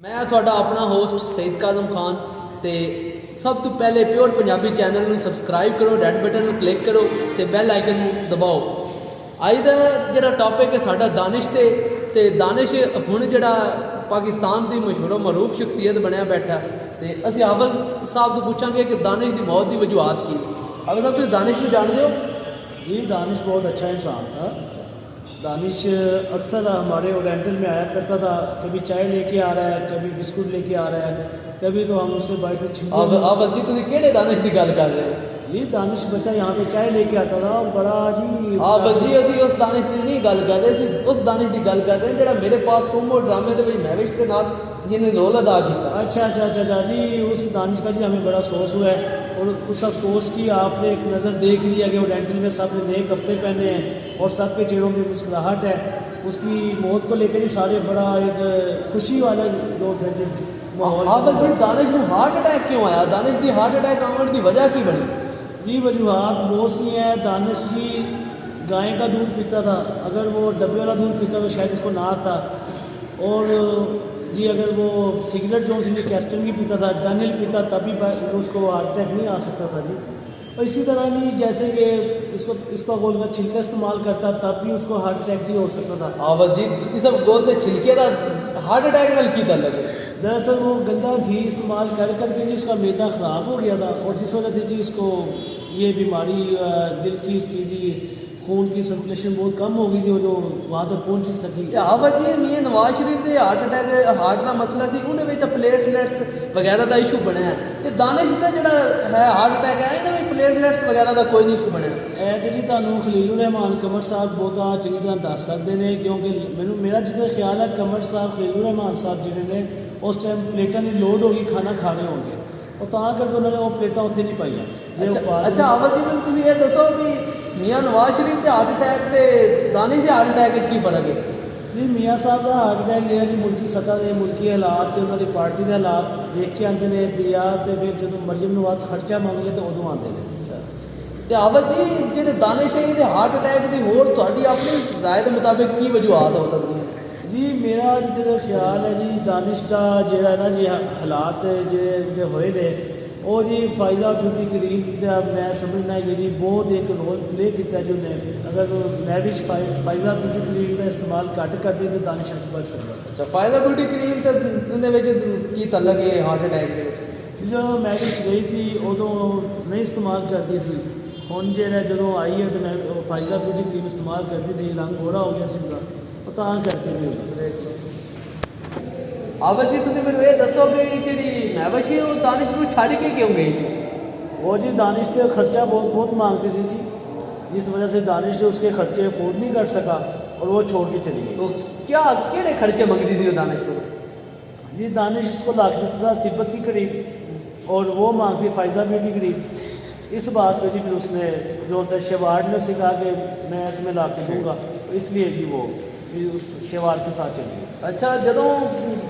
मैं ਤੁਹਾਡਾ ਆਪਣਾ ਹੋਸਟ सईद काज़म खान ਤੇ ਸਭ ਤੋਂ ਪਹਿਲੇ ਪਿਓਰ ਪੰਜਾਬੀ ਚੈਨਲ ਨੂੰ ਸਬਸਕ੍ਰਾਈਬ ਕਰੋ, ਰੈੱਡ ਬਟਨ ਨੂੰ ਕਲਿੱਕ ਕਰੋ ਤੇ ਬੈਲ ਆਈਕਨ ਨੂੰ ਦਬਾਓ। ਅੱਜ ਦਾ ਜਿਹੜਾ ਟੌਪਿਕ ਹੈ ਸਾਡਾ ਦਾਨਿਸ਼ ਤੇ ਦਾਨਿਸ਼ ਹੁਣ ਜਿਹੜਾ ਪਾਕਿਸਤਾਨ ਦੀ ਮਸ਼ਹੂਰ ਮਰੂਫ ਸ਼ਖਸੀਅਤ ਬਣਿਆ ਬੈਠਾ ਤੇ ਅਸੀਂ ਹਾਫਿਜ਼ ਸਾਹਿਬ ਤੋਂ ਪੁੱਛਾਂਗੇ ਕਿ ਦਾਨਿਸ਼ ਦੀ ਮੌਤ ਦੀ ਵਜੂਹਾਤ ਕੀ। ਹਾਫਿਜ਼ ਸਾਹਿਬ ਤੁਸੀਂ ਦਾਨਿਸ਼ ਨੂੰ ਜਾਣਦੇ ਹੋ? जी, दानिश बहुत अच्छा इंसान था। दानिश अक्सर हमारे ओरिएंटल में आया करता था, कभी चाय लेके आ रहा है, कभी बिस्कुट लेके आ रहा है, कभी तो हम उससे बैठ के हाफिज़ जी ਤੁਸੀਂ ਕਿਹੜੇ ਦਾਨਿਸ਼ ਦੀ ਗੱਲ ਕਰ ਰਹੇ ਹੋ? जी, दानिश बच्चा यहाँ पे चाय लेके आता था और बड़ा जी हाफिज़ जी ਅਸੀਂ ਉਸ ਦਾਨਿਸ਼ ਦੀ ਨਹੀਂ ਗੱਲ ਕਰ ਰਹੇ, ਅਸੀਂ ਉਸ ਦਾਨਿਸ਼ ਦੀ ਗੱਲ ਕਰ ਰਹੇ ਜਿਹੜਾ ਮੇਰੇ ਪਾਸ ਤੁਮ ਉਹ ਡਰਾमे ਦੇ ਵਿੱਚ ਮਹਿਵਿਸ਼ ਦੇ ਨਾਲ ਜਿਹਨੇ रोल अदा किया। अच्छा जी, उस दानिश का जी हमें बड़ा अफसोस हुआ है और उस अफसोस की आपने एक नज़र देख लिया कि ओरिएंटल में सब ने नए कपड़े पहने हैं और सबके चेहरों में मुस्कुराहट है। उसकी मौत को लेकर ही सारे बड़ा एक खुशी वाला जो थे माहौल। हाफिज़ जी दानिश को हार्ट अटैक क्यों आया? दानिश की हार्ट अटैक आने की वजह की बनी? जी वजूहत बहुत सी हैं। दानिश जी गाय का दूध पीता था, अगर वो डब्बे वाला दूध पीता तो शायद इसको ना आता। और जी अगर वो सिगरेट जो सी कैप्टन की पीता था, डैनियल पीता तभी उसको हार्ट अटैक नहीं आ सकता था जी। और इसी तरह भी जैसे कि इस वक्त इसका गोल का छिलका इस्तेमाल करता तब भी उसको हार्ट अटैक नहीं हो सकता था। हाफिज़ जी इस गोल के छिलके का हार्ट अटैक नाल की तल्लुक है? दरअसल वो गंदा घी इस्तेमाल कर करके जी उसका मैदा ख़राब हो गया था और जिस वजह से जी उसको ये बीमारी दिल की उसकी जी खून की सर्कुलेशन बहुत कम हो गई थी, जो वहाँ तक पहुँच नहीं सकी। हाफिज़ जी मियां नवाज शरीफ के हार्ट अटैक हार्ट का मसला सी, उन्हें भी तो प्लेटलैट्स वगैरह का इशू बनया है। दानिश का जो है हार्ट अटैक है इन्हें भी प्लेटलैट्स वगैरह का कोई नहीं इशू बनया। ਇਹ ਤੇ ਜੀ ਤੁਹਾਨੂੰ ਖਲੀਲੁਰ ਰਹਿਮਾਨ ਕਮਰ ਸਾਹਿਬ ਬਹੁਤਾ ਚੰਗੀ ਤਰ੍ਹਾਂ ਦੱਸ ਸਕਦੇ ਨੇ, ਕਿਉਂਕਿ ਮੇਰਾ ਜਿੱਦਾਂ ਖਿਆਲ ਹੈ ਕਮਰ ਸਾਹਿਬ ਖਲੀਲੁਰ ਰਹਿਮਾਨ ਸਾਹਿਬ ਜਿਹੜੇ ਨੇ ਉਸ ਟਾਈਮ ਪਲੇਟਾਂ ਦੀ ਲੋਡ ਹੋ ਗਈ ਖਾਣਾ ਖਾ ਰਹੇ ਹੋਣਗੇ ਉਹ ਤਾਂ ਕਰਕੇ ਉਹਨਾਂ ਨੇ ਉਹ ਪਲੇਟਾਂ ਉੱਥੇ ਨਹੀਂ ਪਾਈਆਂ। ਅੱਛਾ ਹਾਫਿਜ਼ ਜੀ ਮੈਨੂੰ ਤੁਸੀਂ ਇਹ ਦੱਸੋ ਕਿ ਮੀਆਂ ਨਵਾਜ਼ ਸ਼ਰੀਫ ਦੇ ਹਾਰਟ ਅਟੈਕ ਤੇ ਦਾनिश ਦੇ ਹਾਰਟ ਅਟੈਕ ਵਿੱਚ ਕੀ ਫਰਕ ਹੈ? ਜੀ ਮੀਆਂ ਸਾਹਿਬ ਦਾ ਹਾਰਟ ਅਟੈਕ ਜਿਹੜਾ ਜੀ ਮੁਲਕੀ ਸਤ੍ਹਾ ਦੇ ਮੁਲਕੀ ਹਾਲਾਤ ਤੇ ਉਹਨਾਂ ਦੀ ਪਾਰਟੀ ਦੇ ਹਾਲਾਤ ਵੇਖ ਕੇ ਆਉਂਦੇ ਨੇ ਦਿਆ ਤੇ ਫਿਰ ਜਦੋਂ ਮਰਜ਼ਮ ਨਵਾਜ਼ ਖਰਚਾ ਮੰਗਦੇ ਤੇ ਉਦੋਂ ਆਉਂਦੇ ਨੇ। ਤੇ ਹਾਫਿਜ਼ ਜੀ ਜਿਹੜੇ ਦਾनिश ਹੈ ਇਹਦੇ ਹਾਰਟ ਅਟੈਕ ਦੀ ਹੋਰ ਤੁਹਾਡੀ ਆਪਣੀ ਰਾਏ ਦੇ ਮੁਤਾਬਿਕ ਕੀ ਵਜੂਹਾਤ ਹੋ ਸਕਦੀ ਹੈ? जी मेरा जितना ख्याल है जी दानिश का जो है ना जी हालात जो होए ने वो जी फायदा ब्यूटी क्रीम का मैं समझना है जी बहुत एक रोल प्ले किया जो ने अगर मैं भी फायदा ब्यूटी क्रीम का इस्तेमाल घट करती तो दानिश बच सकता। अच्छा फायदा ब्यूटी क्रीम तो उन्हें की तलक है हार्ट अटैक के जो मैं भी गई सी उदों नहीं इस्तेमाल करती सी, हुण जो जो आई है तो मैं फायदा ब्यूटी क्रीम इस्तेमाल करती सी, रंग गोरा हो गया सी पूरा ਤਾਂ ਕਰਕੇ ਵੀ ਹਾਫਿਜ਼ ਜੀ ਤੁਸੀਂ ਮੈਨੂੰ ਇਹ ਦੱਸੋ ਕਿ ਜਿਹੜੀ ਮਹਿਵਿਸ਼ ਹੈ ਉਹ ਦਾनिश ਨੂੰ ਛੱਡ ਕੇ ਕਿਉਂ ਗਈ ਸੀ? वो जी दानिश से खर्चा बहुत मांगती थी जी, जिस वजह से दानिश जो उसके खर्चे अफोर्ड नहीं कर सका और वो छोड़ के चली गई। तो क्या केड़े खर्चे मंगती थी वो दानिश को? जी दानिश इसको ला के देता था तिब्बत की करीब और वो मांगती फायजा ब्यूटी करीब। इस बात पर जी फिर उसने जो शेवार्ड ने उससे कहा कि मैं तुम्हें ला के दूँगा, इसलिए भी वो उस शेवार के साथ चली गई। अच्छा ਜਦੋਂ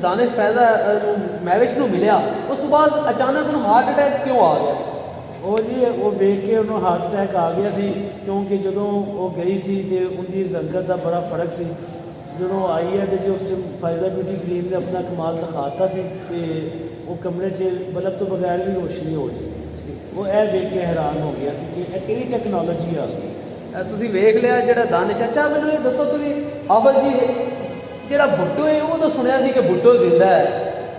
ਦਾनिश ਫੈਜ਼ਾ ਮਹਿਵਿਸ਼ ਨੂੰ ਮਿਲਿਆ ਉਸ ਤੋਂ ਬਾਅਦ ਅਚਾਨਕ ਉਹਨੂੰ ਹਾਰਟ ਅਟੈਕ ਕਿਉਂ ਆ ਗਿਆ? ਉਹ ਜੀ ਉਹ ਵੇਖ ਕੇ ਉਹਨੂੰ ਹਾਰਟ ਅਟੈਕ ਆ ਗਿਆ ਸੀ ਕਿਉਂਕਿ ਜਦੋਂ ਉਹ ਗਈ ਸੀ ਤੇ ਉਹਦੀ ਰੰਗਤ ਦਾ ਬੜਾ ਫਰਕ ਸੀ। ਜਦੋਂ ਆਈ ਹੈ ਤੇ ਜੀ ਉਸ ਟਾਈਮ ਫਾਇਜ਼ਾ ਬਿਊਟੀ ਕਰੀਮ ਨੇ ਆਪਣਾ ਕਮਾਲ ਦਿਖਾਤਾ ਸੀ ਤੇ ਉਹ ਕਮਰੇ 'ਚ ਬਲਬ ਤੋਂ ਬਗੈਰ ਵੀ ਰੋਸ਼ਨੀ ਹੋ ਰਹੀ ਸੀ। ਉਹ ਇਹ ਵੇਖ ਕੇ ਹੈਰਾਨ ਹੋ ਗਿਆ ਸੀ ਕਿ ਇਹ ਕਿਹੜੀ ਟੈਕਨੋਲੋਜੀ ਆ ਗਈ। ਤੁਸੀਂ ਵੇਖ ਲਿਆ ਜਿਹੜਾ ਦਾनिश। ਅੱਛਾ ਮੈਨੂੰ ਇਹ ਦੱਸੋ ਤੁਸੀਂ ਹਾਫਿਜ਼ ਜੀ ਜਿਹੜਾ ਭੁੱਟੋ ਹੈ ਉਹ ਤਾਂ ਸੁਣਿਆ ਸੀ ਕਿ ਭੁੱਟੋ ਜ਼ਿੰਦਾ ਹੈ,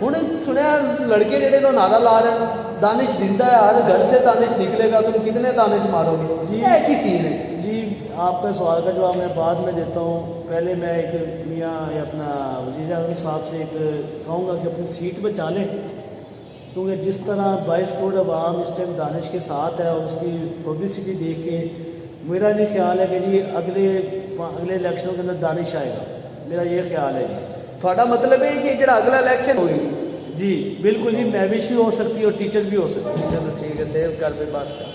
ਹੁਣ ਸੁਣਿਆ ਲੜਕੇ ਜਿਹੜੇ ਨੂੰ ਨਾਰਾ ਲਾ ਰਹੇ दानिश जिंदा है, हर घर से दानिश निकलेगा, तुम कितने दानिश मारोगे जी? एक ही सीन है जी। आपका सवाल का जवाब मैं बाद में देता हूँ, पहले मैं एक मियाँ अपना वज़ीर आज़म साहब से एक कहूँगा कि अपनी सीट बचा लें, क्योंकि जिस तरह 22 करोड़ अवाम इस टाइम दानिश के साथ है और उसकी पब्लिसिटी देख के मेरा ये ख्याल है कि जी अगले इलेक्शनों के अंदर दानिश आएगा, मेरा ये ख्याल है जी। थोड़ा मतलब है कि जो अगला इलेक्शन होगी जी बिल्कुल जी, मैविश भी हो सकती है और टीचर भी हो सकती है। चलो ठीक है, सेव कर पे पास कर।